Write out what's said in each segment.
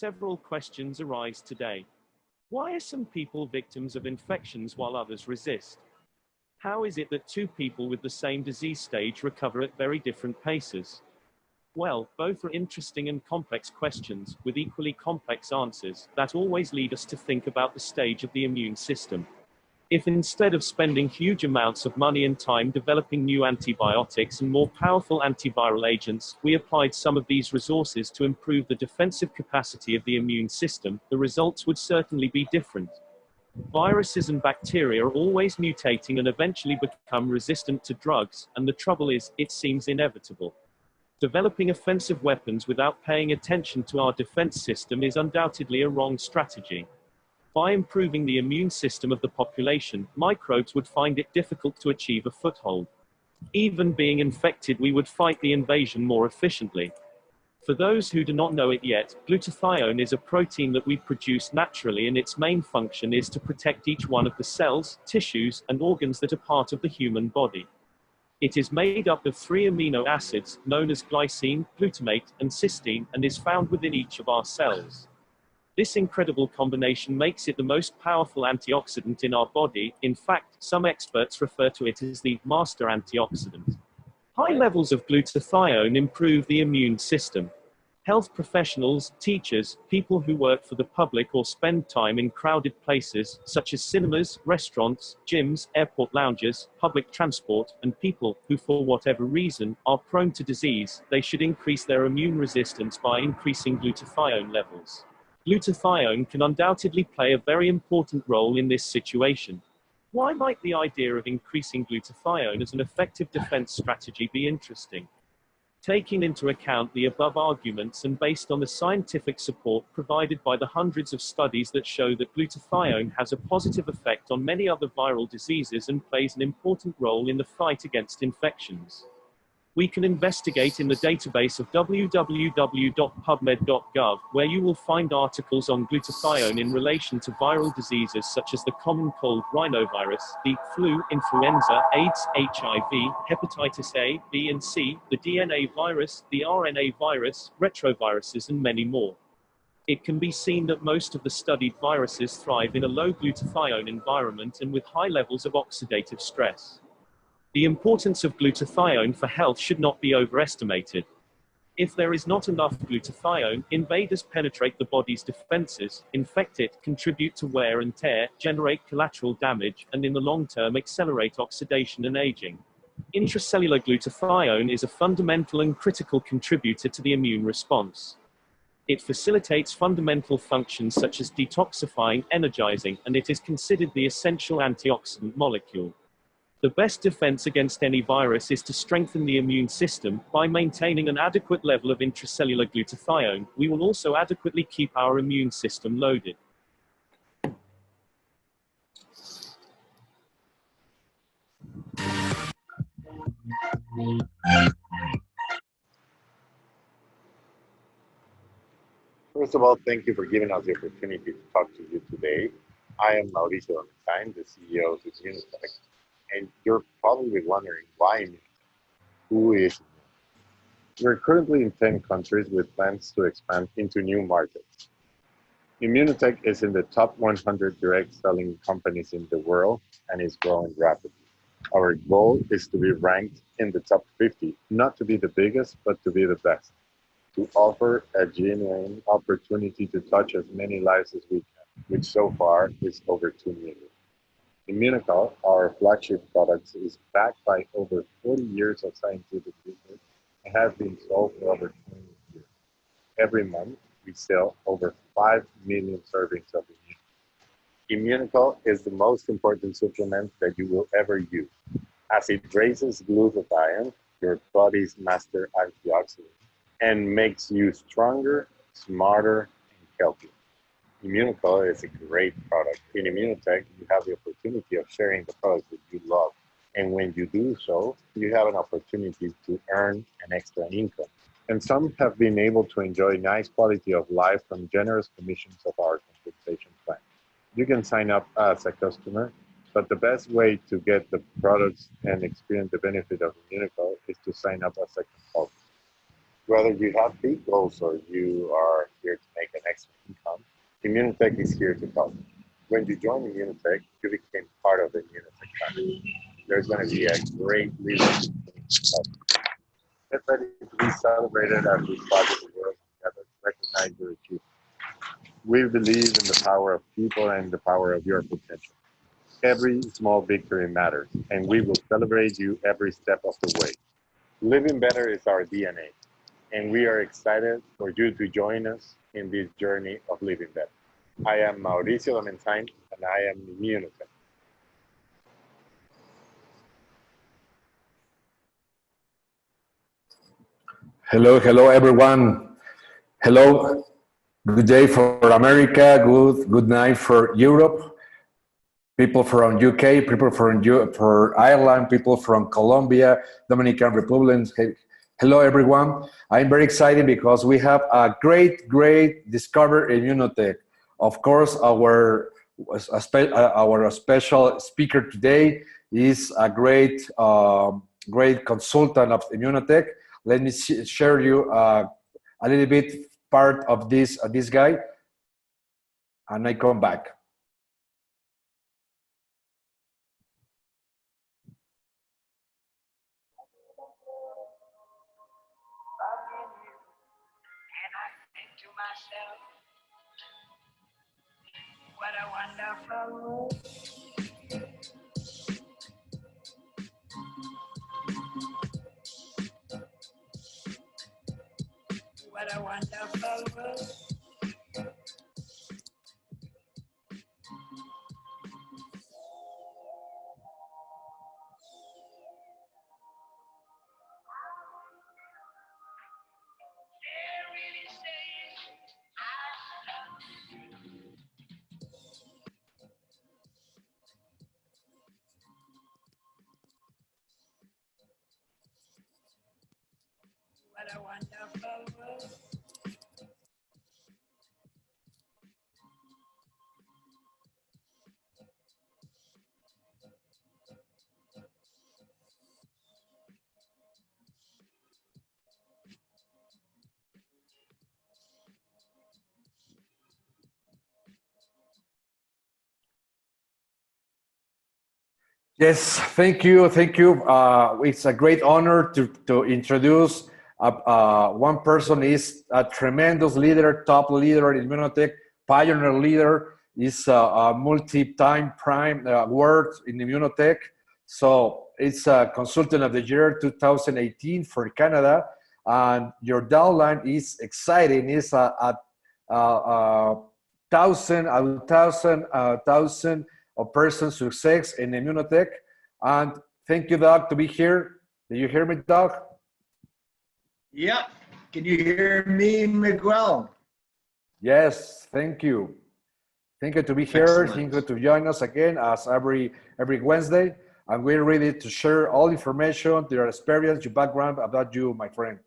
Several questions arise today. Why are some people victims of infections while others resist? How is it that two people with the same disease stage recover at very different paces? Well, both are interesting and complex questions, with equally complex answers, that always lead us to think about the stage of the immune system. If instead of spending huge amounts of money and time developing new antibiotics and more powerful antiviral agents, we applied some of these resources to improve the defensive capacity of the immune system, the results would certainly be different. Viruses and bacteria are always mutating and eventually become resistant to drugs, and the trouble is, it seems inevitable. Developing offensive weapons without paying attention to our defense system is undoubtedly a wrong strategy. By improving the immune system of the population, microbes would find it difficult to achieve a foothold. Even being infected, we would fight the invasion more efficiently. For those who do not know it yet, glutathione is a protein that we produce naturally, and its main function is to protect each one of the cells, tissues, and organs that are part of the human body. It is made up of 3 amino acids, known as glycine, glutamate, and cysteine, and is found within each of our cells. This incredible combination makes it the most powerful antioxidant in our body. In fact, some experts refer to it as the master antioxidant. High levels of glutathione improve the immune system. Health professionals, teachers, people who work for the public or spend time in crowded places, such as cinemas, restaurants, gyms, airport lounges, public transport, and people who, for whatever reason, are prone to disease, they should increase their immune resistance by increasing glutathione levels. Glutathione can undoubtedly play a very important role in this situation. Why might the idea of increasing glutathione as an effective defense strategy be interesting? Taking into account the above arguments and based on the scientific support provided by the hundreds of studies that show that glutathione has a positive effect on many other viral diseases and plays an important role in the fight against infections, we can investigate in the database of www.pubmed.gov, where you will find articles on glutathione in relation to viral diseases such as the common cold rhinovirus, the flu, influenza, AIDS, HIV, hepatitis A, B and C, the DNA virus, the RNA virus, retroviruses, and many more. It can be seen that most of the studied viruses thrive in a low glutathione environment and with high levels of oxidative stress. The importance of glutathione for health should not be overestimated. If there is not enough glutathione, invaders penetrate the body's defenses, infect it, contribute to wear and tear, generate collateral damage, and in the long term accelerate oxidation and aging. Intracellular glutathione is a fundamental and critical contributor to the immune response. It facilitates fundamental functions such as detoxifying, energizing, and it is considered the essential antioxidant molecule. The best defense against any virus is to strengthen the immune system. By maintaining an adequate level of intracellular glutathione, we will also adequately keep our immune system loaded. First of all, thank you for giving us the opportunity to talk to you today. I am Mauricio Valentine, the CEO of Immunotec, and you're probably wondering why Immunotec? Who is Immunotec? We're currently in 10 countries with plans to expand into new markets. Immunotec is in the top 100 direct selling companies in the world and is growing rapidly. Our goal is to be ranked in the top 50, not to be the biggest, but to be the best, to offer a genuine opportunity to touch as many lives as we can, which so far is over 2 million. Immunotec, our flagship product, is backed by over 40 years of scientific research and has been sold for over 20 years. Every month, we sell over 5 million servings of Immunotec. Immunotec is the most important supplement that you will ever use, as it raises glutathione, your body's master antioxidant, and makes you stronger, smarter, and healthier. Immunotec is a great product. In Immunotec, you have the opportunity of sharing the products that you love. And when you do so, you have an opportunity to earn an extra income. And some have been able to enjoy nice quality of life from generous commissions of our compensation plan. You can sign up as a customer, but the best way to get the products and experience the benefit of Immunotec is to sign up as a consultant. Whether you have big goals or you are here to make an extra income, Immunotech is here to help. When you join Immunotech, you became part of the Immunotech family. There's going to be a great leadership team. Get ready to be celebrated as we travel the world together to recognize your achievements. We believe in the power of people and the power of your potential. Every small victory matters, and we will celebrate you every step of the way. Living better is our DNA, and we are excited for you to join us in this journey of living better. I am Mauricio Lamentine, and I am Immunotech. Hello, hello, everyone. Hello, good day for America, good night for Europe, people from UK, people from for Ireland, people from Colombia, Dominican Republic. Hello, everyone. I'm very excited because we have a great discover Immunotech. Of course, our special speaker today is a great consultant of Immunotech. Let me share you a little bit part of this guy, and I come back. What a wonderful world. What a wonderful world. What a wonderful world. Yes, thank you, thank you. It's a great honor to introduce one person. Is a tremendous leader, top leader in Immunotech, pioneer leader. Is a multi-time prime award in Immunotech. So it's a consultant of the year 2018 for Canada. And your downline is exciting. It's a thousand of person success in Immunotech. And thank you, Doug, to be here. Do you hear me, Doug? Yep. Can you hear me, Miguel? Yes, thank you. Thank you to be here. Excellent. Thank you to join us again as every Wednesday. And we're ready to share all information, your experience, your background about you, my friend.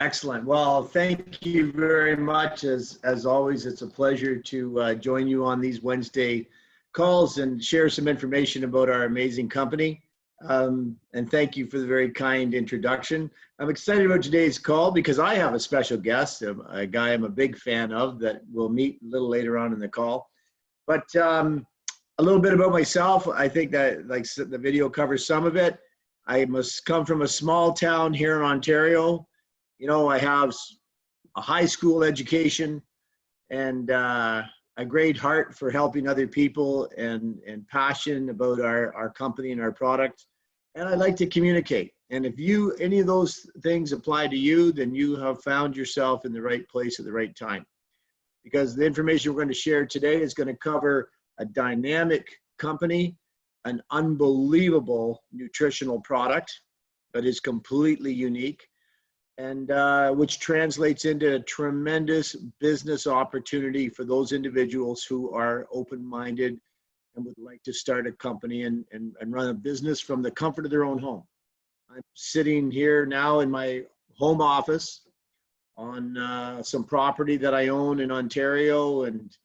Excellent. Well, thank you very much. As always, it's a pleasure to join you on these Wednesday calls and share some information about our amazing company. And thank you for the very kind introduction. I'm excited about today's call because I have a special guest, a guy I'm a big fan of that we'll meet a little later on in the call. But a little bit about myself. I think that like the video covers some of it. I must come from a small town here in Ontario. You know, I have a high school education and a great heart for helping other people and passion about our company and our product. And I like to communicate. And if any of those things apply to you, then you have found yourself in the right place at the right time. Because the information we're going to share today is going to cover a dynamic company, an unbelievable nutritional product that is completely unique, and which translates into a tremendous business opportunity for those individuals who are open-minded and would like to start a company and run a business from the comfort of their own home. I'm sitting here now in my home office on some property that I own in Ontario, and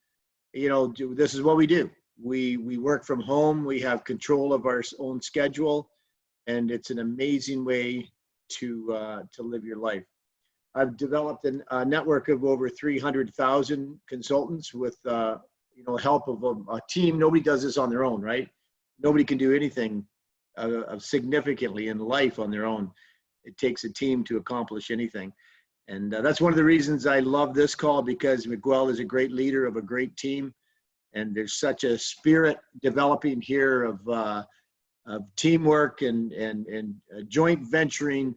you know, this is what we do. We work from home. We have control of our own schedule, and it's an amazing way to live your life. I've developed a network of over 300,000 consultants with help of a team. Nobody does this on their own, right? Nobody can do anything significantly in life on their own. It takes a team to accomplish anything. And that's one of the reasons I love this call, because Miguel is a great leader of a great team. And there's such a spirit developing here of teamwork and joint venturing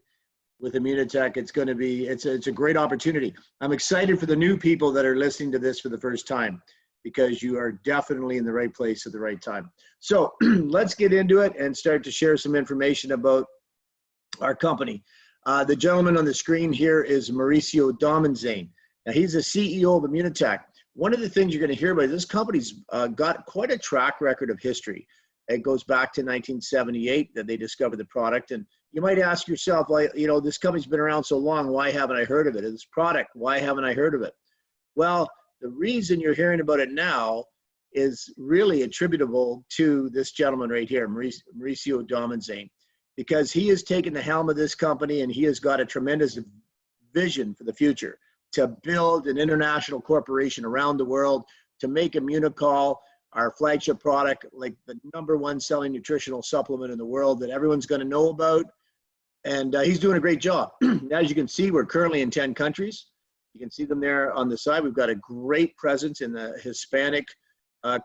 with Immunotec. It's a great opportunity. I'm excited for the new people that are listening to this for the first time, because you are definitely in the right place at the right time. So let's get into it and start to share some information about our company. The gentleman on the screen here is Mauricio Domenzane. Now, he's the CEO of Immunotec. One of the things you're going to hear about, this company's got quite a track record of history. It goes back to 1978 that they discovered the product. And you might ask yourself, well, this company's been around so long, why haven't I heard of it? This product, why haven't I heard of it? Well, the reason you're hearing about it now is really attributable to this gentleman right here, Mauricio Domenzane, because he has taken the helm of this company and he has got a tremendous vision for the future to build an international corporation around the world, to make Immunocol our flagship product, like the #1 selling nutritional supplement in the world that everyone's going to know about. And he's doing a great job. As you can see, we're currently in 10 countries. You can see them there on the side. We've got a great presence in the Hispanic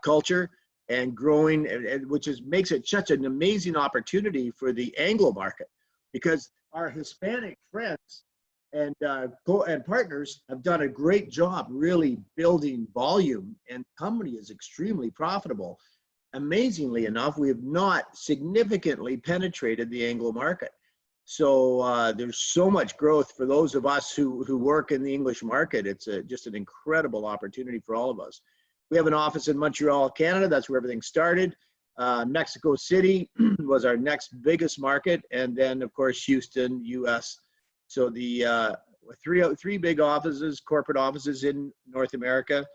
culture and growing, which makes it such an amazing opportunity for the Anglo market, because our Hispanic friends and partners have done a great job really building volume, and the company is extremely profitable. Amazingly enough, we have not significantly penetrated the Anglo market. So there's so much growth for those of us who work in the English market. It's just an incredible opportunity for all of us. We have an office in Montreal, Canada. That's where everything started. Mexico City was our next biggest market. And then, of course, Houston, US. So the three big offices, corporate offices in North America,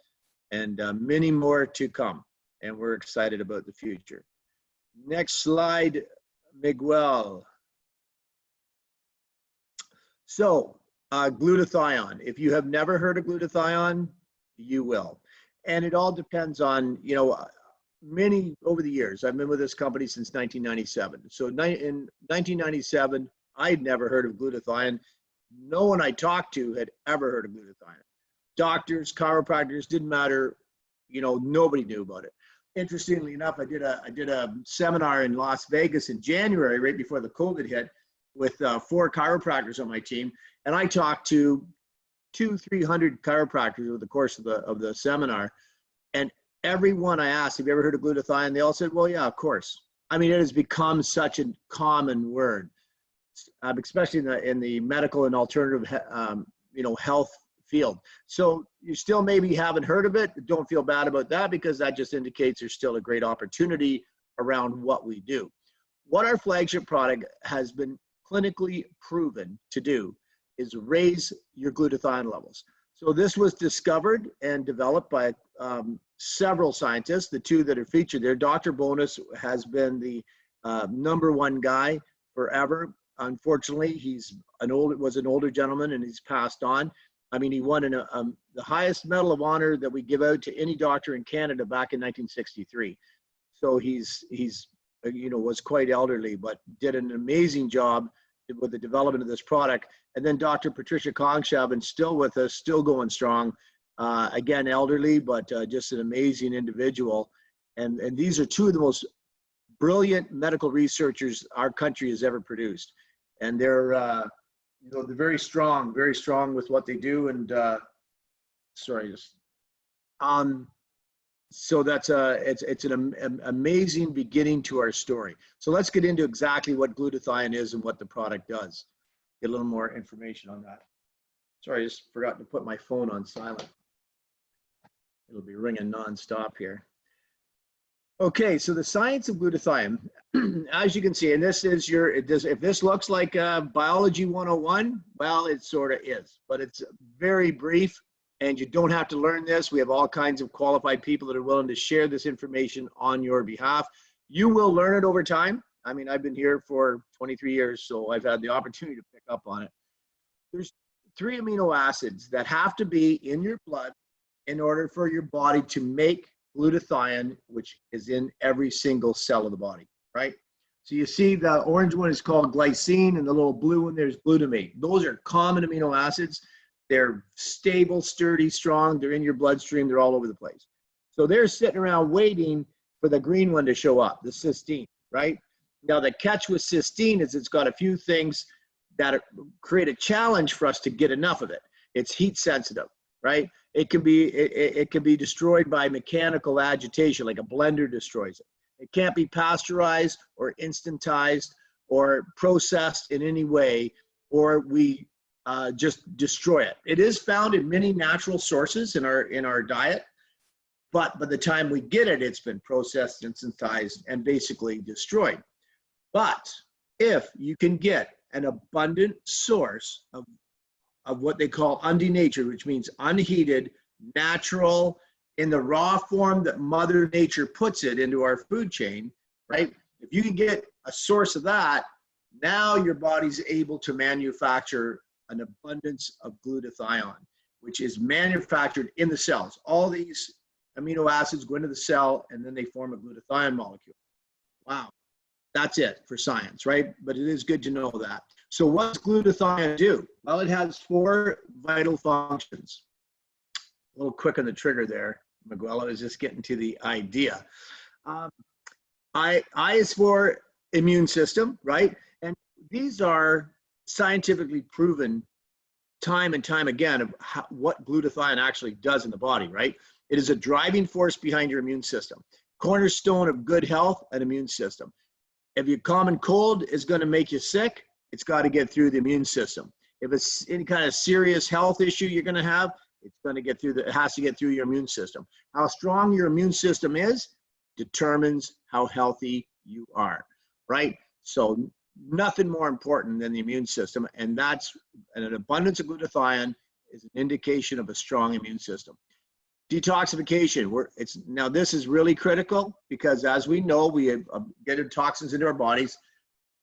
and many more to come. And we're excited about the future. Next slide, Miguel. So glutathione, if you have never heard of glutathione, you will. And it all depends on, many over the years. I've been with this company since 1997. So in 1997, I'd never heard of glutathione. No one I talked to had ever heard of glutathione. Doctors, chiropractors, didn't matter. Nobody knew about it. Interestingly enough, I did a seminar in Las Vegas in January, right before the COVID hit, with 4 chiropractors on my team, and I talked to 200-300 chiropractors over the course of the seminar, and everyone I asked, have you ever heard of glutathione? They all said, well, yeah, of course. I mean, it has become such a common word, especially in the medical and alternative health field. So you still maybe haven't heard of it. Don't feel bad about that, because that just indicates there's still a great opportunity around what we do. What our flagship product has been clinically proven to do is raise your glutathione levels. So this was discovered and developed by several scientists. The 2 that are featured there, Dr. Bonus has been the #1 guy forever. Unfortunately, was an older gentleman, and he's passed on. I mean, he won the highest medal of honor that we give out to any doctor in Canada back in 1963. So he's was quite elderly, but did an amazing job with the development of this product. And then Dr. Patricia Kongshaven, still with us, still going strong. Again, elderly, but just an amazing individual. And these are 2 of the most brilliant medical researchers our country has ever produced. And they're very strong with what they do. And so that's it's an amazing beginning to our story. So let's get into exactly what glutathione is and what the product does. Get a little more information on that. Sorry, I just forgot to put my phone on silent. It'll be ringing nonstop here. Okay, so the science of glutathione, as you can see, and this is if this looks like biology 101, well, it sort of is, but it's very brief, and you don't have to learn this. We have all kinds of qualified people that are willing to share this information on your behalf. You will learn it over time. I mean, I've been here for 23 years, so I've had the opportunity to pick up on it. There's 3 amino acids that have to be in your blood in order for your body to make glutathione, which is in every single cell of the body, right? So you see the orange one is called glycine, and the little blue one there's glutamate. Those are common amino acids. They're stable, sturdy, strong. They're in your bloodstream. They're all over the place. So they're sitting around waiting for the green one to show up, the cysteine, right? Now the catch with cysteine is it's got a few things that create a challenge for us to get enough of it. It's heat sensitive, right? It can be destroyed by mechanical agitation, like a blender destroys it. It can't be pasteurized or instantized or processed in any way, or we just destroy it. It is found in many natural sources in our diet, but by the time we get it, it's been processed, instantized, and basically destroyed. But if you can get an abundant source of what they call undenatured, which means unheated, natural, in the raw form that Mother Nature puts it into our food chain, right? If you can get a source of that, now your body's able to manufacture an abundance of glutathione, which is manufactured in the cells. All these amino acids go into the cell and then they form a glutathione molecule. Wow, that's it for science, right? But it is good to know that. So what does glutathione do? Well, it has 4 vital functions. A little quick on the trigger there, Miguel. I was just getting to the idea. I is for immune system, right? And these are scientifically proven time and time again of what glutathione actually does in the body, right? It is a driving force behind your immune system. Cornerstone of good health, an immune system. If your common cold is going to make you sick, it's got to get through the immune system. If it's any kind of serious health issue you're going to have, it's going to get through it has to get through your immune system. How strong your immune system is determines how healthy you are, right? So nothing more important than the immune system, and an abundance of glutathione is an indication of a strong immune system. Detoxification, now this is really critical because as we know, we get toxins into our bodies.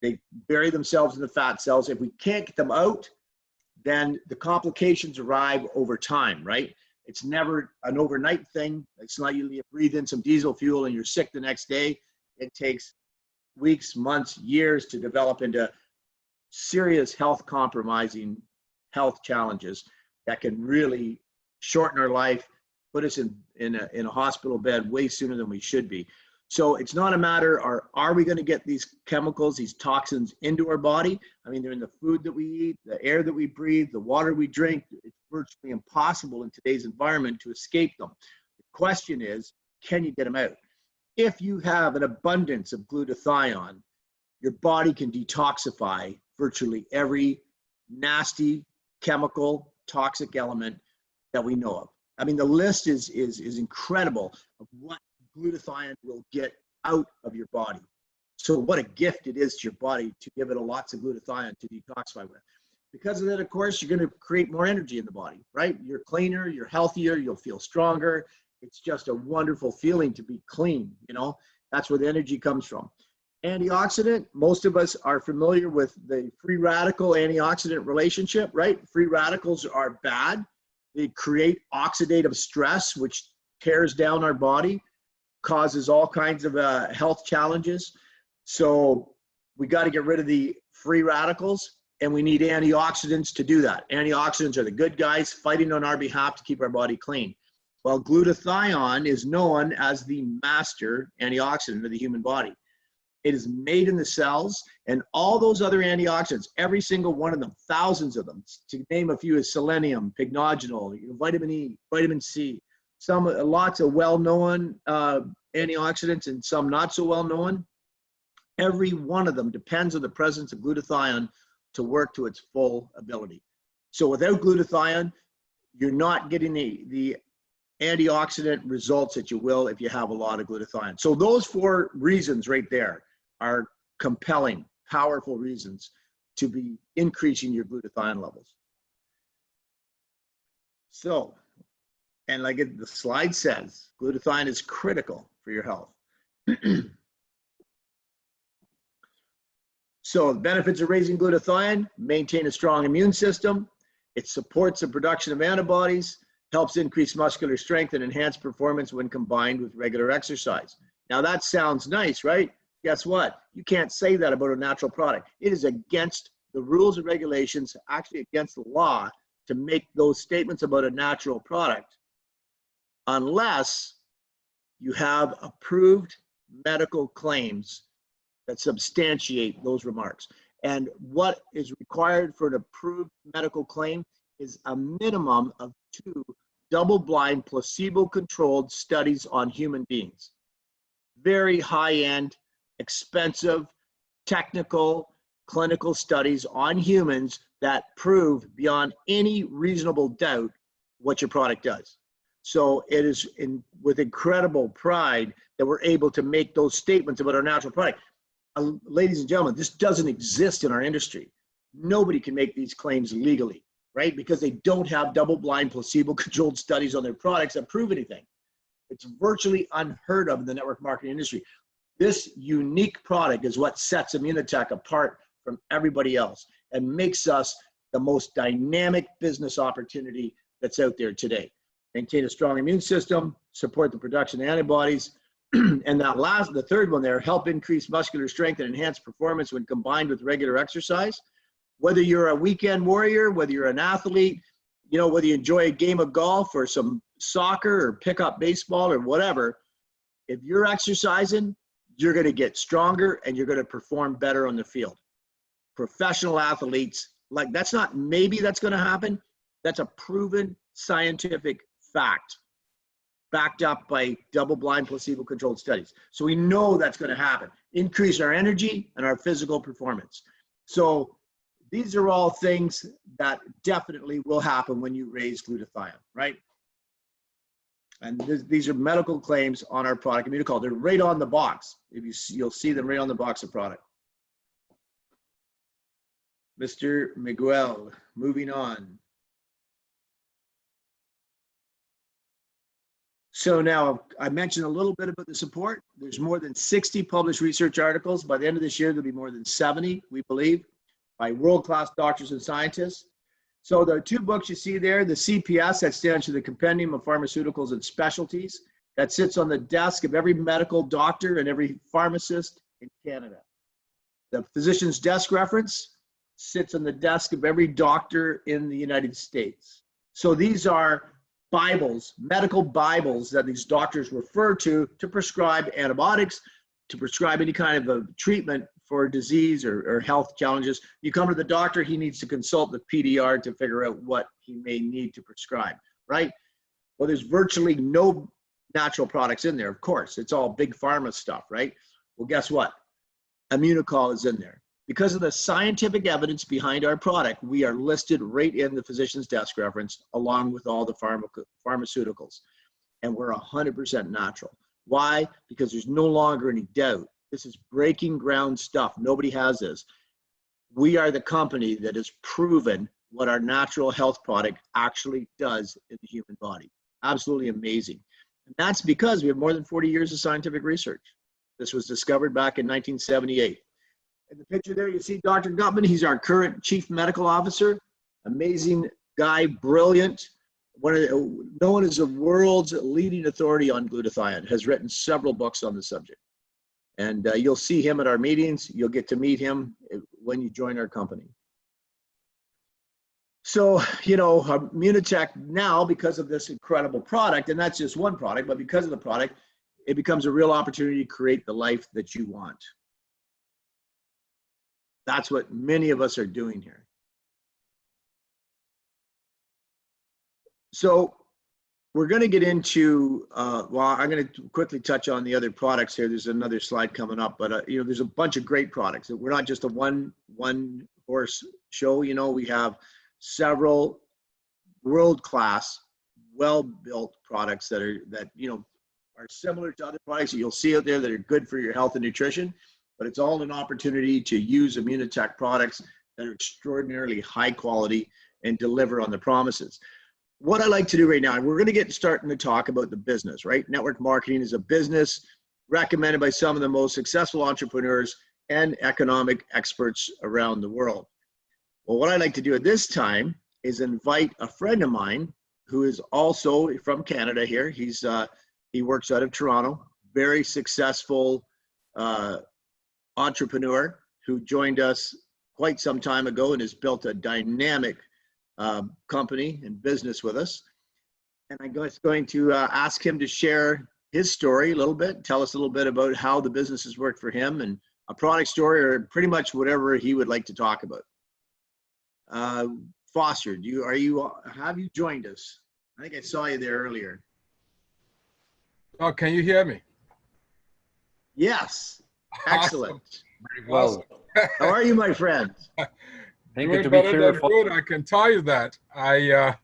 They bury themselves in the fat cells. If we can't get them out, then the complications arrive over time, right? It's never an overnight thing. It's not you breathe in some diesel fuel and you're sick the next day. It takes weeks, months, years to develop into serious health compromising health challenges that can really shorten our life, put us in a hospital bed way sooner than we should be. So it's not a matter of are we going to get these chemicals, these toxins into our body? I mean, they're in the food that we eat, the air that we breathe, the water we drink. It's virtually impossible in today's environment to escape them. The question is, can you get them out? If you have an abundance of glutathione, your body can detoxify virtually every nasty chemical, toxic element that we know of. I mean, the list is incredible of what glutathione will get out of your body. So what a gift it is to your body to give it lots of glutathione to detoxify with. Because of that, of course, you're going to create more energy in the body, right? You're cleaner, you're healthier, you'll feel stronger. It's just a wonderful feeling to be clean, you know? That's where the energy comes from. Antioxidant, most of us are familiar with the free radical antioxidant relationship, right? Free radicals are bad. They create oxidative stress, which tears down our body, causes all kinds of health challenges. So we got to get rid of the free radicals, and we need antioxidants to do that. Antioxidants are the good guys fighting on our behalf to keep our body clean. Well, glutathione is known as the master antioxidant of the human body. It is made in the cells, and all those other antioxidants, every single one of them, thousands of them, to name a few, is selenium, pycnogenol, vitamin E, vitamin C, lots of well-known antioxidants and some not so well-known. Every one of them depends on the presence of glutathione to work to its full ability. So without glutathione, you're not getting the antioxidant results that you will if you have a lot of glutathione. So those 4 reasons right there are compelling, powerful reasons to be increasing your glutathione levels. So, and like the slide says, glutathione is critical for your health. So the benefits of raising glutathione: maintain a strong immune system. It supports the production of antibodies, helps increase muscular strength and enhance performance when combined with regular exercise. Now that sounds nice, right? Guess what? You can't say that about a natural product. It is against the rules and regulations, actually against the law, to make those statements about a natural product unless you have approved medical claims that substantiate those remarks. And what is required for an approved medical claim is a minimum of 2 double-blind, placebo-controlled studies on human beings. Very high-end, expensive, technical, clinical studies on humans that prove beyond any reasonable doubt what your product does. So it is with incredible pride that we're able to make those statements about our natural product. Ladies and gentlemen, this doesn't exist in our industry. Nobody can make these claims legally, right? Because they don't have double-blind, placebo-controlled studies on their products that prove anything. It's virtually unheard of in the network marketing industry. This unique product is what sets Immunotec apart from everybody else and makes us the most dynamic business opportunity that's out there today. Maintain a strong immune system, support the production of antibodies, and the third one there, help increase muscular strength and enhance performance when combined with regular exercise. Whether you're a weekend warrior, whether you're an athlete, you know, whether you enjoy a game of golf or some soccer or pick up baseball or whatever, if you're exercising, you're going to get stronger and you're going to perform better on the field. Professional athletes, like, that's not maybe that's going to happen. That's a proven scientific fact, backed up by double-blind, placebo-controlled studies. So we know that's going to happen. Increase our energy and our physical performance. So these are all things that definitely will happen when you raise glutathione, right? And these are medical claims on our product, Immunocall. They're right on the box. You'll see them right on the box of product. Mr. Miguel, moving on. So now I mentioned a little bit about the support. There's more than 60 published research articles. By the end of this year, there'll be more than 70, we believe, by world-class doctors and scientists. So the 2 books you see there, the CPS, that stands for the Compendium of Pharmaceuticals and Specialties, that sits on the desk of every medical doctor and every pharmacist in Canada. The Physician's Desk Reference sits on the desk of every doctor in the United States. So these are Bibles, medical Bibles that these doctors refer to prescribe antibiotics, to prescribe any kind of a treatment for disease or health challenges. You come to the doctor, he needs to consult the PDR to figure out what he may need to prescribe, right? Well, there's virtually no natural products in there, of course. It's all big pharma stuff, right? Well, guess what? Immunocall is in there. Because of the scientific evidence behind our product, we are listed right in the Physician's Desk Reference along with all the pharmaceuticals. And we're 100% natural. Why? Because there's no longer any doubt. This is breaking ground stuff. Nobody has this. We are the company that has proven what our natural health product actually does in the human body. Absolutely amazing. And that's because we have more than 40 years of scientific research. This was discovered back in 1978. In the picture there, you see Dr. Gutman. He's our current Chief Medical Officer. Amazing guy, brilliant. Known as the world's leading authority on glutathione, has written several books on the subject. And you'll see him at our meetings. You'll get to meet him when you join our company. So, you know, Immunotec now, because of this incredible product, and that's just one product, but because of the product, it becomes a real opportunity to create the life that you want. That's what many of us are doing here. So we're going to get into, well, I'm going to quickly touch on the other products here. There's another slide coming up, but you know, there's a bunch of great products. We're not just a one horse show. You know, we have several world-class, well-built products that you know, are similar to other products that you'll see out there that are good for your health and nutrition. But it's all an opportunity to use Immunotec products that are extraordinarily high quality and deliver on the promises. What I like to do right now, we're going to get starting to talk about the business, right? Network marketing is a business recommended by some of the most successful entrepreneurs and economic experts around the world. Well, what I'd like to do at this time is invite a friend of mine who is also from Canada here. He works out of Toronto, very successful entrepreneur who joined us quite some time ago and has built a dynamic company and business with us. And I'm going to ask him to share his story a little bit, tell us a little bit about how the business has worked for him and a product story or pretty much whatever he would like to talk about. Foster, have you joined us? I think I saw you there earlier. Oh, can you hear me? Yes, excellent. Very well. How are you, my friend? Thank you Doing to be better here. than good, I can tell you that. I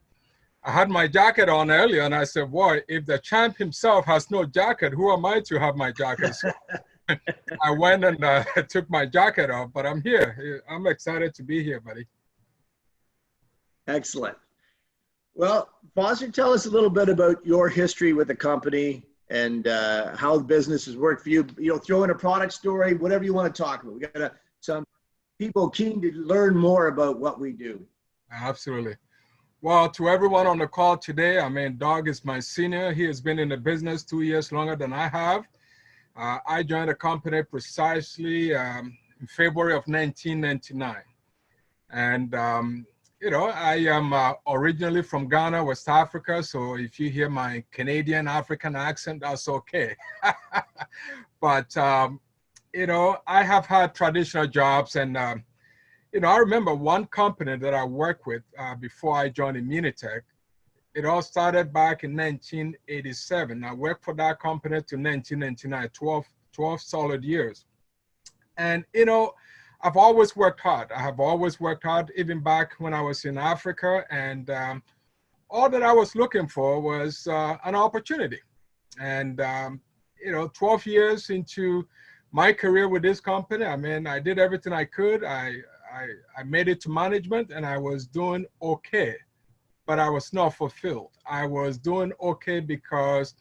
had my jacket on earlier and I said, boy, if the champ himself has no jacket, who am I to have my jacket? So I went and took my jacket off, but I'm here. I'm excited to be here, buddy. Excellent. Well, Foster, tell us a little bit about your history with the company and how the business has worked for you. You know, throw in a product story, whatever you want to talk about. We got some people keen to learn more about what we do. Absolutely. Well, to everyone on the call today, I mean, Doug is my senior. He has been in the business 2 years longer than I have. I joined the company precisely in February of 1999. And, you know, I am originally from Ghana, West Africa. So if you hear my Canadian African accent, that's okay. But, you know, I have had traditional jobs and, you know, I remember one company that I worked with before I joined Immunotec. It all started back in 1987. I worked for that company to 1999, 12 solid years. And, you know, I've always worked hard. I have always worked hard, even back when I was in Africa. And all that I was looking for was an opportunity. And, you know, 12 years into my career with this company, I mean, I did everything I could. I made it to management and I was doing okay, but I was not fulfilled. I was doing okay because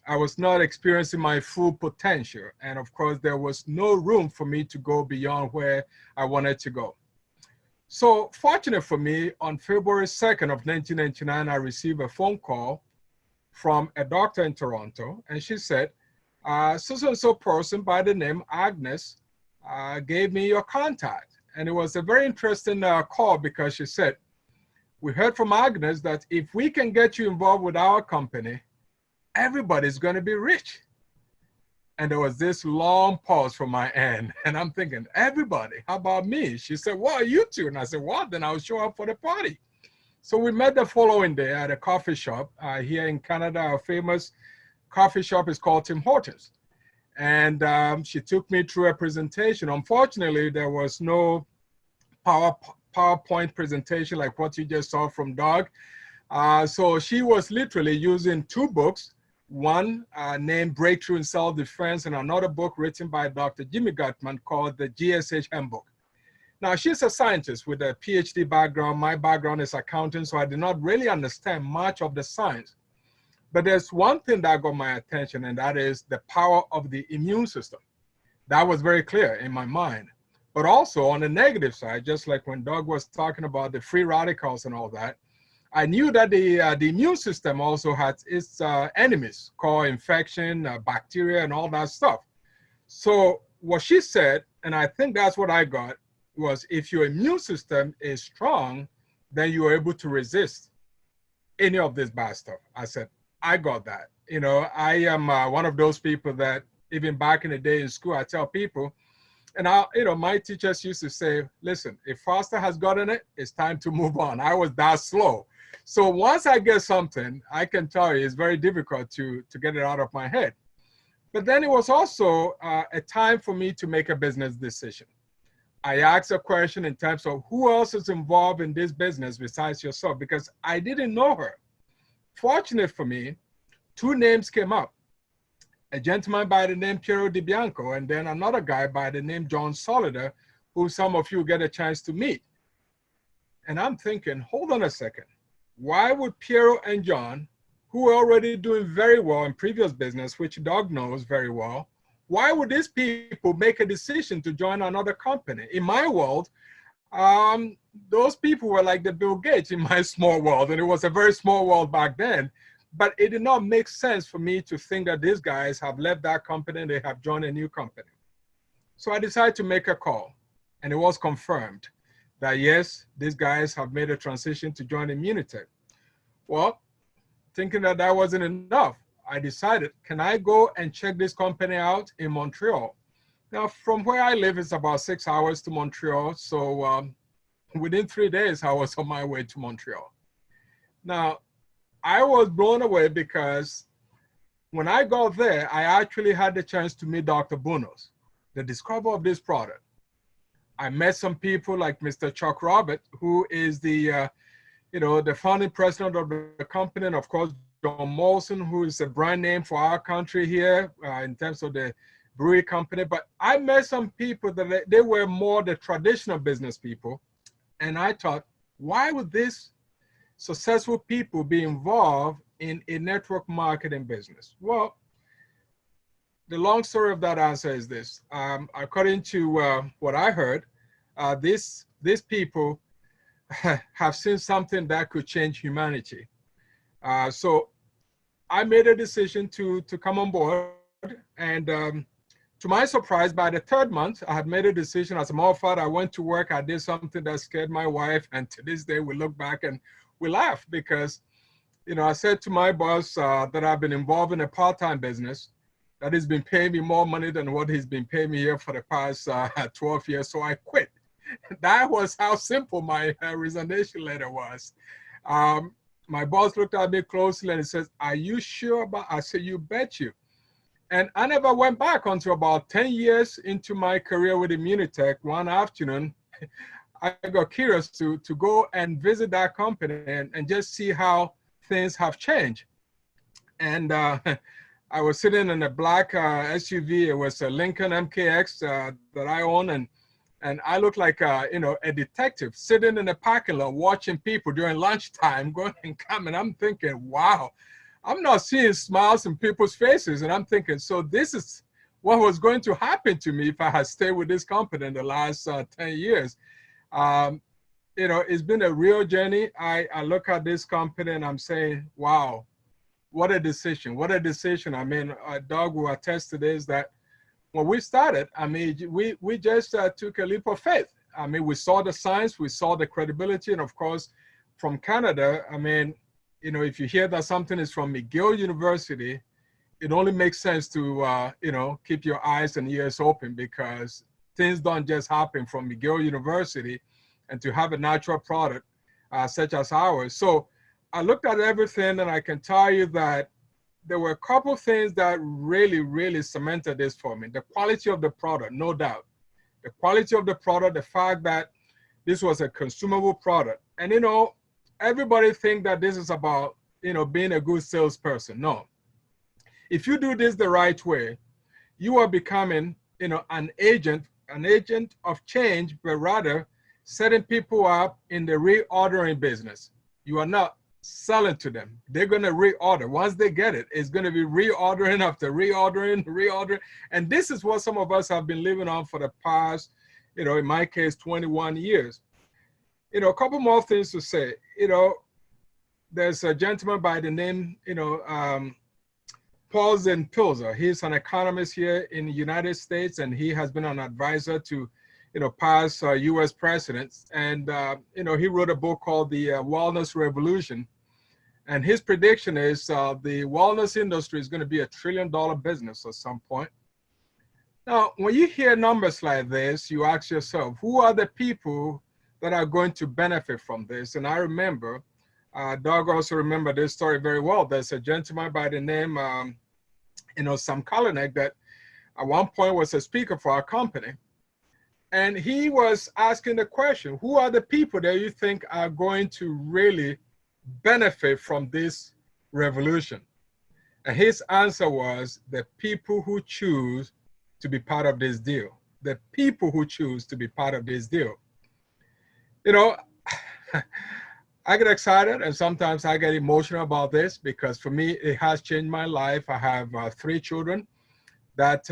I was not experiencing my full potential. And of course, there was no room for me to go beyond where I wanted to go. So fortunate for me, on February 2nd of 1999, I received a phone call from a doctor in Toronto. And she said, so-and-so person by the name Agnes gave me your contact. And it was a very interesting call because she said, we heard from Agnes that if we can get you involved with our company, everybody's going to be rich. And there was this long pause from my end. And I'm thinking, everybody, how about me? She said, well, you two. And I said, well, then I'll show up for the party. So we met the following day at a coffee shop here in Canada. Our famous coffee shop is called Tim Hortons. And she took me through a presentation. Unfortunately, there was no PowerPoint presentation like what you just saw from Doug. So she was literally using two books, one named Breakthrough in Self-Defense and another book written by Dr. Jimmy Gutman called the GSH Handbook. Now, she's a scientist with a PhD background. My background is accounting, so I did not really understand much of the science. But there's one thing that got my attention, and that is the power of the immune system. That was very clear in my mind. But also on the negative side, just like when Doug was talking about the free radicals and all that, I knew that the immune system also had its enemies called infection, bacteria, and all that stuff. So what she said, and I think that's what I got, was if your immune system is strong, then you are able to resist any of this bad stuff. I said, I got that. You know, I am one of those people that even back in the day in school, I tell people, and my teachers used to say, listen, if Foster has gotten it, it's time to move on. I was that slow. So once I get something, I can tell you it's very difficult to get it out of my head. But then it was also a time for me to make a business decision. I asked a question in terms of who else is involved in this business besides yourself, because I didn't know her. Fortunate for me, two names came up. A gentleman by the name Piero Di Bianco, and then another guy by the name John Solider, who some of you get a chance to meet. And I'm thinking, hold on a second. Why would Piero and John, who were already doing very well in previous business, which Doug knows very well, why would these people make a decision to join another company? In my world, those people were like the Bill Gates in my small world, and it was a very small world back then. But it did not make sense for me to think that these guys have left that company and they have joined a new company. So I decided to make a call, and it was confirmed that yes, these guys have made a transition to join Immunotec. Well, thinking that that wasn't enough, I decided, can I go and check this company out in Montreal? Now, from where I live, it's about 6 hours to Montreal. So within 3 days, I was on my way to Montreal. Now, I was blown away because when I got there, I actually had the chance to meet Dr. Bunos, the discoverer of this product. I met some people like Mr. Chuck Robert, who is the the founding president of the company, and of course, John Molson, who is a brand name for our country here in terms of the brewery company. But I met some people that they were more the traditional business people. And I thought, why would these successful people be involved in a network marketing business? Well, the long story of that answer is this. According to what I heard, these people have seen something that could change humanity. So I made a decision to come on board. And to my surprise, by the third month, I had made a decision. As a matter of fact, I went to work. I did something that scared my wife. And to this day, we look back and we laugh because, I said to my boss that I've been involved in a part-time business that has been paying me more money than what he's been paying me here for the past 12 years. So I quit. That was how simple my resignation letter was. My boss looked at me closely and he says, "Are you sure about?" I said, "You bet you." And I never went back until about 10 years into my career with Immunotec. One afternoon, I got curious to go and visit that company and just see how things have changed. And I was sitting in a black SUV. It was a Lincoln MKX that I own, and I looked like a detective sitting in the parking lot watching people during lunchtime going and coming. I'm thinking, wow, I'm not seeing smiles in people's faces. And I'm thinking, so this is what was going to happen to me if I had stayed with this company in the last 10 years. It's been a real journey. I look at this company and I'm saying, wow, what a decision. What a decision. I mean, Doug will attest to this, that when we started, I mean, we just took a leap of faith. I mean, we saw the science, we saw the credibility, and of course, from Canada, I mean, if you hear that something is from McGill University, it only makes sense to, keep your eyes and ears open because things don't just happen from McGill University, and to have a natural product such as ours. So I looked at everything, and I can tell you that there were a couple things that really, really cemented this for me. The quality of the product, no doubt. The quality of the product, the fact that this was a consumable product. And, everybody think that this is about, being a good salesperson. No. If you do this the right way, you are becoming, an agent of change, but rather setting people up in the reordering business. You are not selling to them. They're going to reorder. Once they get it, it's going to be reordering after reordering. And this is what some of us have been living on for the past, in my case, 21 years. A couple more things to say. There's a gentleman by the name, Paul Zenpilzer. He's an economist here in the United States, and he has been an advisor to, past U.S. presidents. And, he wrote a book called The Wellness Revolution. And his prediction is the wellness industry is going to be $1 trillion business at some point. Now, when you hear numbers like this, you ask yourself, who are the people that are going to benefit from this? And I remember, Doug also remember this story very well. There's a gentleman by the name, Sam Kalanick, that at one point was a speaker for our company. And he was asking the question, who are the people that you think are going to really benefit from this revolution? And his answer was the people who choose to be part of this deal. The people who choose to be part of this deal. I get excited and sometimes I get emotional about this because for me, it has changed my life. I have 3 children. that,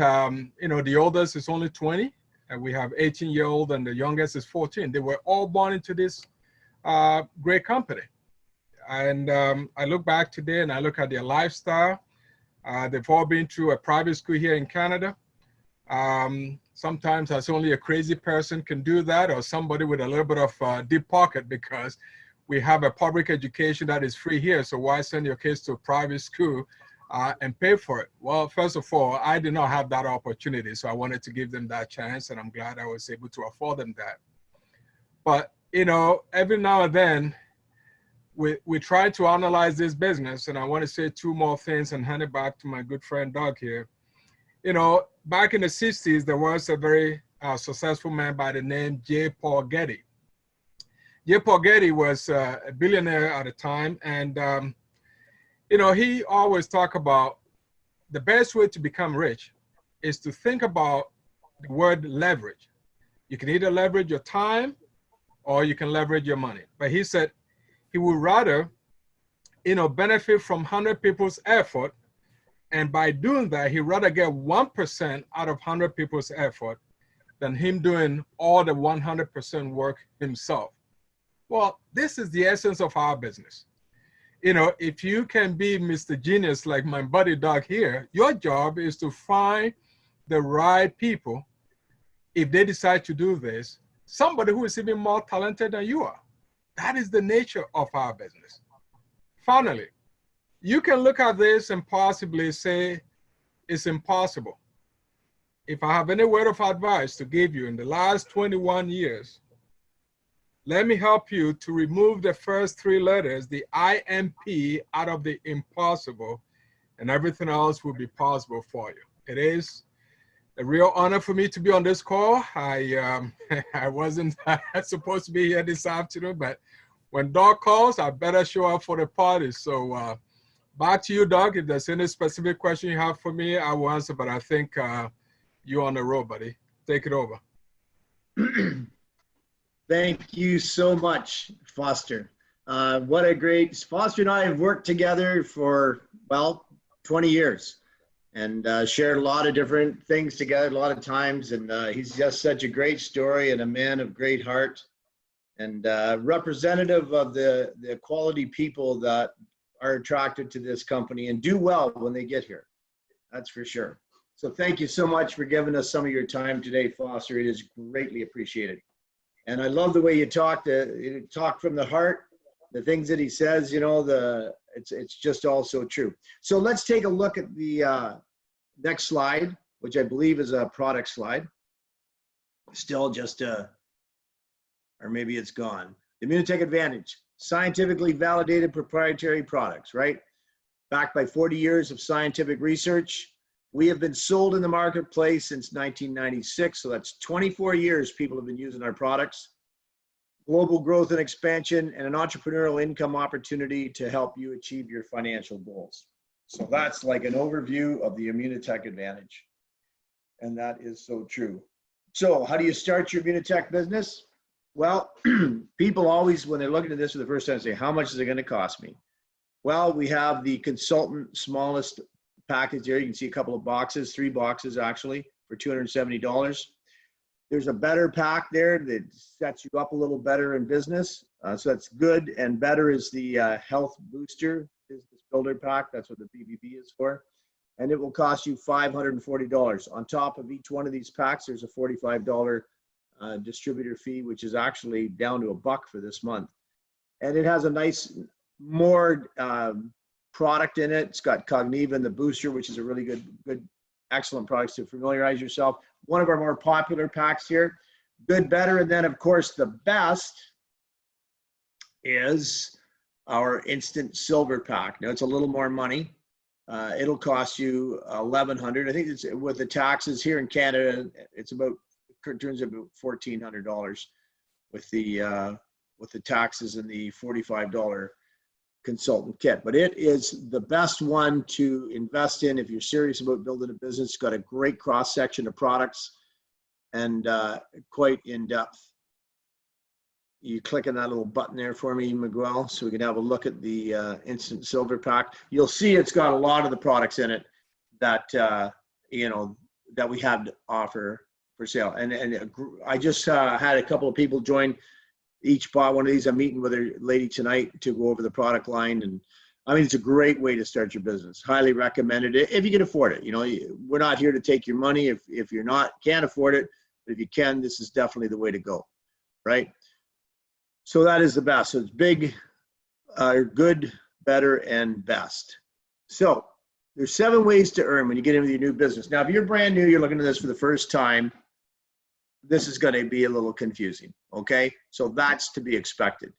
you know, the oldest is only 20, and we have 18-year-old, and the youngest is 14. They were all born into this great company. And I look back today and I look at their lifestyle. They've all been through a private school here in Canada. Sometimes that's only a crazy person can do that, or somebody with a little bit of deep pocket, because we have a public education that is free here. So why send your kids to a private school and pay for it? Well, first of all, I did not have that opportunity. So I wanted to give them that chance, and I'm glad I was able to afford them that. But, you know, every now and then, we try to analyze this business, and I want to say two more things and hand it back to my good friend Doug here. You know, back in the 60s, there was a very successful man by the name J. Paul Getty. J. Paul Getty was a billionaire at the time, and you know, he always talked about the best way to become rich is to think about the word leverage. You can either leverage your time or you can leverage your money. But he said he would rather, you know, benefit from 100 people's effort, and by doing that, he'd rather get 1% out of 100 people's effort than him doing all the 100% work himself. Well, this is the essence of our business. You know, if you can be Mr. Genius like my buddy Doug here, your job is to find the right people, if they decide to do this, somebody who is even more talented than you are. That is the nature of our business. Finally, you can look at this and possibly say it's impossible. If I have any word of advice to give you in the last 21 years, let me help you to remove the first three letters, the IMP, out of the impossible, and everything else will be possible for you. It is a real honor for me to be on this call. I wasn't supposed to be here this afternoon, but when Doug calls, I better show up for the party. So back to you, Doug. If there's any specific question you have for me, I will answer, but I think you're on the road, buddy. Take it over. Thank you so much, Foster. What a great, Foster and I have worked together for, well, 20 years and shared a lot of different things together a lot of times. And he's just such a great story and a man of great heart and representative of the quality people that are attracted to this company and do well when they get here. That's for sure. So thank you so much for giving us some of your time today, Foster. It is greatly appreciated. And I love the way you talk from the heart, the things that he says, you know, it's just all so true. So let's take a look at the next slide, which I believe is a product slide. Still just or maybe it's gone. Immunotec Advantage, scientifically validated proprietary products, right? Backed by 40 years of scientific research. We have been sold in the marketplace since 1996, so that's 24 years people have been using our products. Global growth and expansion and an entrepreneurial income opportunity to help you achieve your financial goals. So that's like an overview of the Immunotec Advantage. And that is so true. So how do you start your Immunotec business? Well, people always, when they're looking at this for the first time, say, how much is it going to cost me? Well, we have the consultant smallest package there. You can see a couple of boxes, 3 boxes actually, for $270. There's a better pack there that sets you up a little better in business. So that's good. And better is the Health Booster Business Builder Pack. That's what the BBB is for. And it will cost you $540. On top of each one of these packs, there's a $45 distributor fee, which is actually down to $1 for this month. And it has a nice, more product in it. It's got Cogniva and the booster, which is a really good, excellent products to familiarize yourself. One of our more popular packs here, good, better, and then of course the best is our instant silver pack. Now it's a little more money. It'll cost you $1,100. I think it's with the taxes here in Canada. It's about, it turns out about $1,400 with the taxes and the $45 consultant kit. But it is the best one to invest in if you're serious about building a business. It's got a great cross section of products and quite in depth. You click on that little button there for me, Miguel, so we can have a look at the instant silver pack. You'll see it's got a lot of the products in it that you know, that we have to offer for sale. And I just had a couple of people join, each bought one of these. I'm meeting with a lady tonight to go over the product line. And I mean, it's a great way to start your business. Highly recommended it if you can afford it. You know, we're not here to take your money if you're not, can't afford it. But if you can, this is definitely the way to go, right? So that is the best. So it's big, good, better, and best. So there's 7 ways to earn when you get into your new business. Now, if you're brand new, you're looking at this for the first time, this is going to be a little confusing, okay? So that's to be expected.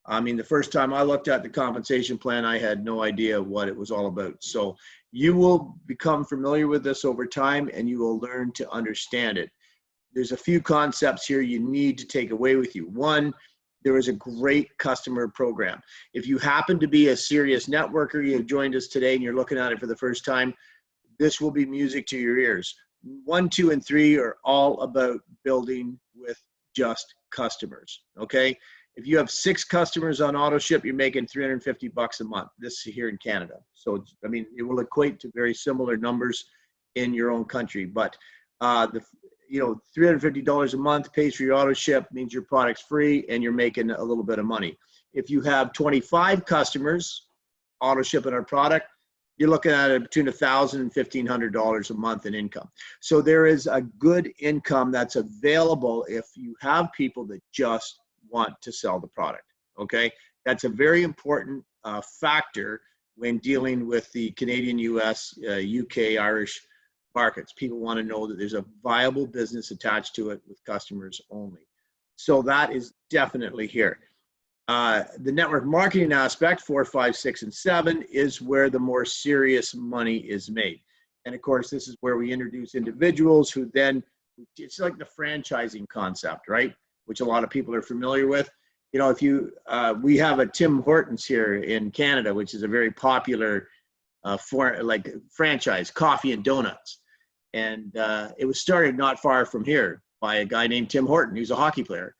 I mean, the first time I looked at the compensation plan, I had no idea what it was all about. So you will become familiar with this over time, and you will learn to understand it. There's a few concepts here you need to take away with you. One, there is a great customer program. If you happen to be a serious networker, you have joined us today and you're looking at it for the first time, this will be music to your ears. 1, 2, and 3 are all about building with just customers, okay? If you have 6 customers on auto ship, you're making $350 a month. This is here in Canada. So, I mean, it will equate to very similar numbers in your own country. But you know, $350 a month pays for your auto ship, means your product's free and you're making a little bit of money. If you have 25 customers auto shipping our product, you're looking at between $1,000 and $1,500 a month in income. So there is a good income that's available if you have people that just want to sell the product, okay? That's a very important factor when dealing with the Canadian, US, UK, Irish markets. People want to know that there's a viable business attached to it with customers only. So that is definitely here. The network marketing aspect, 4, 5, 6, and 7, is where the more serious money is made. And of course, this is where we introduce individuals who then, it's like the franchising concept, right? Which a lot of people are familiar with. You know, if you, we have a Tim Hortons here in Canada, which is a very popular franchise, coffee and donuts. And it was started not far from here by a guy named Tim Horton, who's a hockey player.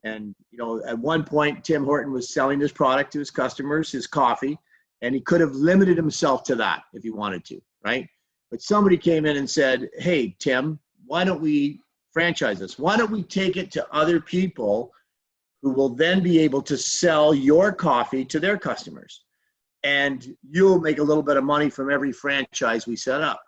And, you know, at one point, Tim Horton was selling his product to his customers, his coffee, and he could have limited himself to that if he wanted to, right? But somebody came in and said, hey, Tim, why don't we franchise this? Why don't we take it to other people who will then be able to sell your coffee to their customers? And you'll make a little bit of money from every franchise we set up.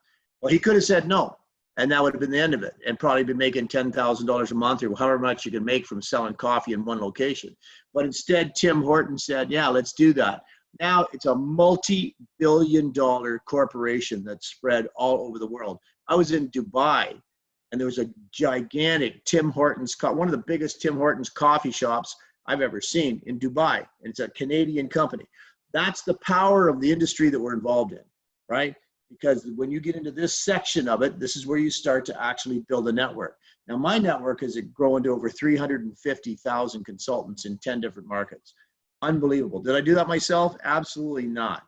Well, he could have said no, and that would have been the end of it, and probably been making $10,000 a month or however much you can make from selling coffee in one location. But instead, Tim Horton said, yeah, let's do that. Now it's a multi-billion-dollar corporation that's spread all over the world. I was in Dubai, and there was a gigantic Tim Hortons, one of the biggest Tim Hortons coffee shops I've ever seen in Dubai, and it's a Canadian company. That's the power of the industry that we're involved in, right? Because when you get into this section of it, this is where you start to actually build a network. Now, my network has grown to over 350,000 consultants in 10 different markets. Unbelievable. Did I do that myself? Absolutely not.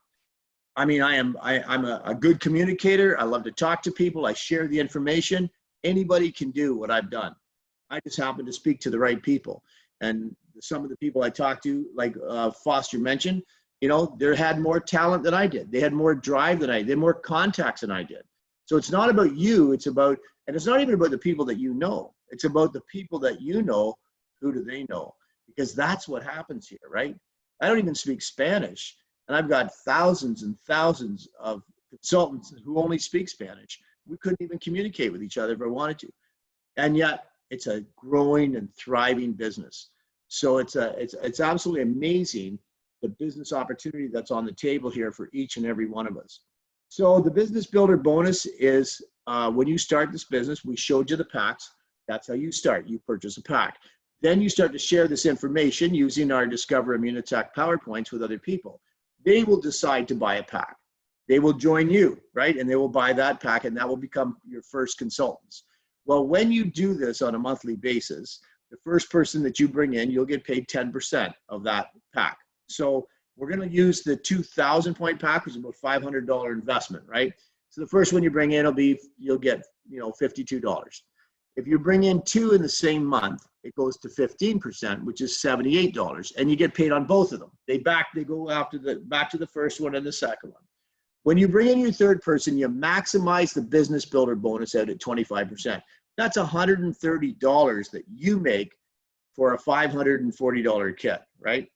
I mean, I'm a good communicator. I love to talk to people. I share the information. Anybody can do what I've done. I just happen to speak to the right people. And some of the people I talk to, like Foster mentioned, you know, they had more talent than I did. They had more drive than I did. They had more contacts than I did. So it's not about you. It's about, and it's not even about the people that you know. It's about the people that you know. Who do they know? Because that's what happens here, right? I don't even speak Spanish. And I've got thousands and thousands of consultants who only speak Spanish. We couldn't even communicate with each other if I wanted to. And yet it's a growing and thriving business. So it's absolutely amazing, the business opportunity that's on the table here for each and every one of us. So the business builder bonus is when you start this business, we showed you the packs. That's how you start. You purchase a pack. Then you start to share this information using our Discover Immunotec PowerPoints with other people. They will decide to buy a pack. They will join you, right? And they will buy that pack, and that will become your first consultants. Well, when you do this on a monthly basis, the first person that you bring in, you'll get paid 10% of that pack. So we're going to use the 2,000 point pack, which is about $500 investment, right? So the first one you bring in you'll get, you know, $52. If you bring in 2 in the same month, it goes to 15%, which is $78, and you get paid on both of them. They go after back to the first one and the second one. When you bring in your third person, you maximize the business builder bonus out at 25%. That's $130 that you make for a $540 kit, right?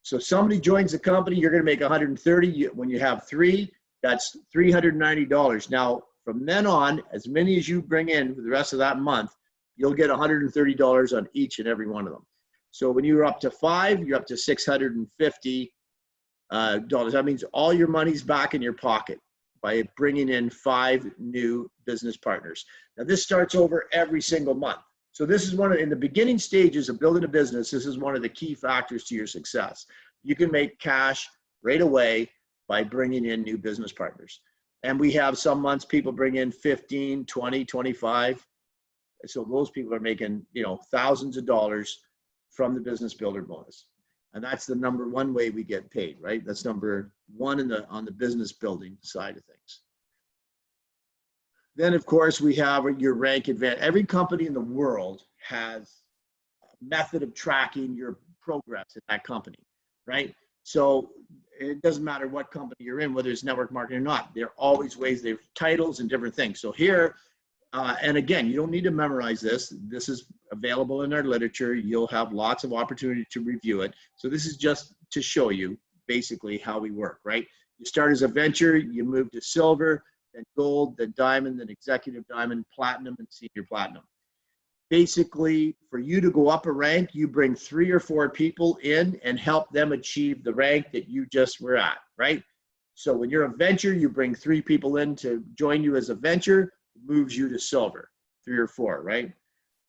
So somebody joins the company, you're going to make 130. When you have three, that's $390. Now, from then on, as many as you bring in for the rest of that month, you'll get $130 on each and every one of them. So when you're up to 5, you're up to $650. That means all your money's back in your pocket by bringing in 5 new business partners. Now, this starts over every single month. So this is in the beginning stages of building a business, this is one of the key factors to your success. You can make cash right away by bringing in new business partners. And we have some months people bring in 15, 20, 25. So those people are making, thousands of dollars from the business builder bonus. And that's the number one way we get paid, right? That's number one on the business building side of things. Then, of course, we have your rank advantage. Every company in the world has a method of tracking your progress in that company, right? So it doesn't matter what company you're in, whether it's network marketing or not. There are always ways, there are titles and different things. So here, and again, you don't need to memorize this. This is available in our literature. You'll have lots of opportunity to review it. So this is just to show you basically how we work, right? You start as a venture, you move to silver, then gold, then diamond, then executive diamond, platinum, and senior platinum. Basically, for you to go up a rank, you bring 3 or 4 people in and help them achieve the rank that you just were at, right? So when you're a venture, you bring 3 people in to join you as a venture, moves you to silver, 3 or 4, right?